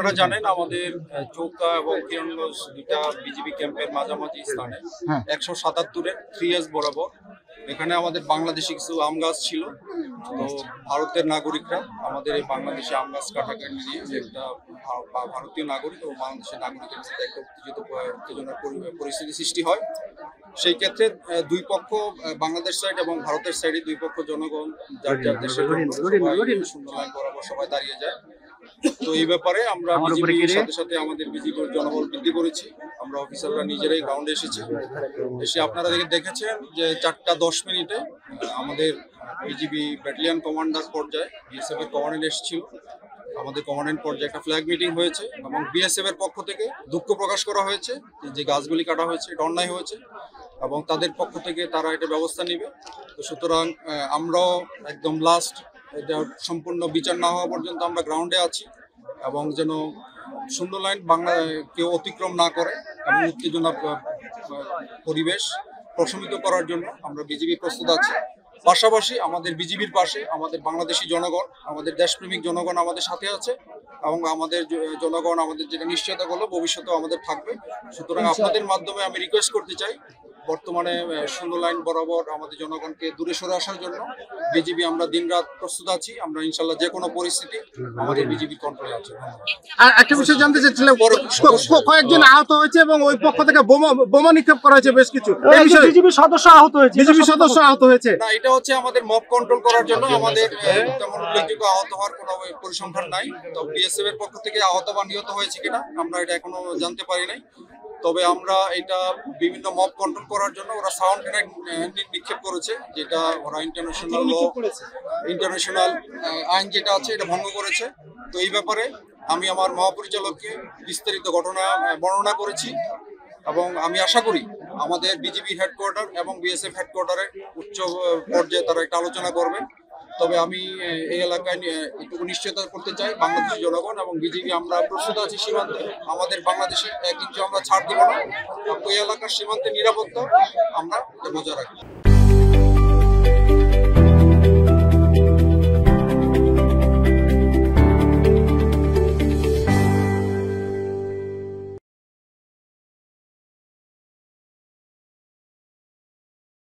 আপনারা জানেন আমাদের চৌকা এবং কিরণগঞ্জ দুইটা বিজিবি ক্যাম্পের মাঝামাঝি স্থানে 177-এর 3S বরাবর এখানে আমাদের বাংলাদেশি কিছু আম গাছ ছিল। তো ভারতের নাগরিকরা আমাদের এই বাংলাদেশি আম গাছ কাটাকে নিয়ে একটা ভারতীয় নাগরিক এবং বাংলাদেশের নাগরিকের মধ্যে একটা উত্তেজনার পরিস্থিতি সৃষ্টি হয়। সেই ক্ষেত্রে দুই পক্ষ, বাংলাদেশ সাইড এবং ভারতের সাইডে দুই পক্ষ জনগণ যার যার দেশের শূন্য লাইন বরাবর সবাই দাঁড়িয়ে যায়। তো এই ব্যাপারে আমরা বিজিবির সাথে সাথে আমাদের বিজিবির জনবল বৃদ্ধি করেছি। আমরা অফিসাররা নিজেরাই গ্রাউন্ডে এসেছি। এসে আপনারা দেখেছেন যে 4:10 আমাদের বিজিবি ব্যাটালিয়ন কমান্ডার পর্যায়ে বিএসএফ এর কমান্ডেন্ট এসেছিল। আমাদের কমান্ডেন্ট পর্যায়ে একটা ফ্ল্যাগ মিটিং হয়েছে এবং বিএসএফ এর পক্ষ থেকে দুঃখ প্রকাশ করা হয়েছে যে গাছগুলি কাটা হয়েছে, এটা অন্যায় হয়েছে এবং তাদের পক্ষ থেকে তারা এটা ব্যবস্থা নেবে। তো সুতরাং আমরাও একদম লাস্ট এটা সম্পূর্ণ বিচার না হওয়া পর্যন্ত আমরা গ্রাউন্ডে আছি এবং যেন শূন্য লাইন বাংলা কেউ অতিক্রম না করে এবং উত্তেজনা পরিবেশ প্রশমিত করার জন্য আমরা বিজিবি প্রস্তুত আছি। পাশাপাশি আমাদের বিজিবির পাশে আমাদের বাংলাদেশি জনগণ, আমাদের দেশপ্রেমিক জনগণ আমাদের সাথে আছে এবং আমাদের জনগণ আমাদের যেটা নিশ্চয়তা করলো ভবিষ্যতেও আমাদের থাকবে। সুতরাং আপনাদের মাধ্যমে আমি রিকোয়েস্ট করতে চাই, বর্তমানে শূন্য লাইন বরাবর আমাদের জনগণকে দূরে সরে আসার জন্য বিজিবি আমরা দিনরাত প্রস্তুত আছি। আমরা ইনশাল্লাহ যে কোনো পরিস্থিতি আমাদের বিজিবি কন্ট্রোলে আছে। আর একটা বিষয় জানতে চাচ্ছিলাম, কয়েকজন আহত হয়েছে এবং ওই পক্ষ থেকে বোমা নিক্ষেপ করা হয়েছে বেশ কিছু। বিজিবি সদস্য আহত হয়েছে। বিজিবি সদস্য আহত হয়েছে না, এটা হচ্ছে আমাদের মব কন্ট্রোল করার জন্য। আমাদের তেমন উল্লেখযোগ্য আহত হওয়ার কোনো পরিসংখ্যান নাই। তো বিএসএফ এর পক্ষ থেকে আহত বা নিহত হয়েছে কিনা আমরা এটা এখনো জানতে পারি নাই। তবে আমরা এটা বিভিন্ন মব কন্ট্রোল করার জন্য ওরা সাউন্ড গ্রেনেড নিক্ষেপ করেছে, যেটা ওরা ইন্টারন্যাশনাল আইন যেটা আছে এটা ভঙ্গ করেছে। তো এই ব্যাপারে আমি আমার মহাপরিচালককে বিস্তারিত ঘটনা বর্ণনা করেছি এবং আমি আশা করি আমাদের বিজিবি হেডকোয়ার্টার এবং বিএসএফ হেডকোয়ার্টারের উচ্চ পর্যায়ে তারা একটা আলোচনা করবেন। তবে আমি এই এলাকায় একটু নিশ্চয়তা করতে চাই বাংলাদেশি জনগণ এবং বিজিবি আমরা প্রস্তুত আছি সীমান্তে। আমাদের বাংলাদেশে কিন্তু আমরা ছাড় দিব না। ওই এলাকার সীমান্তের নিরাপত্তা আমরা বজায় রাখি।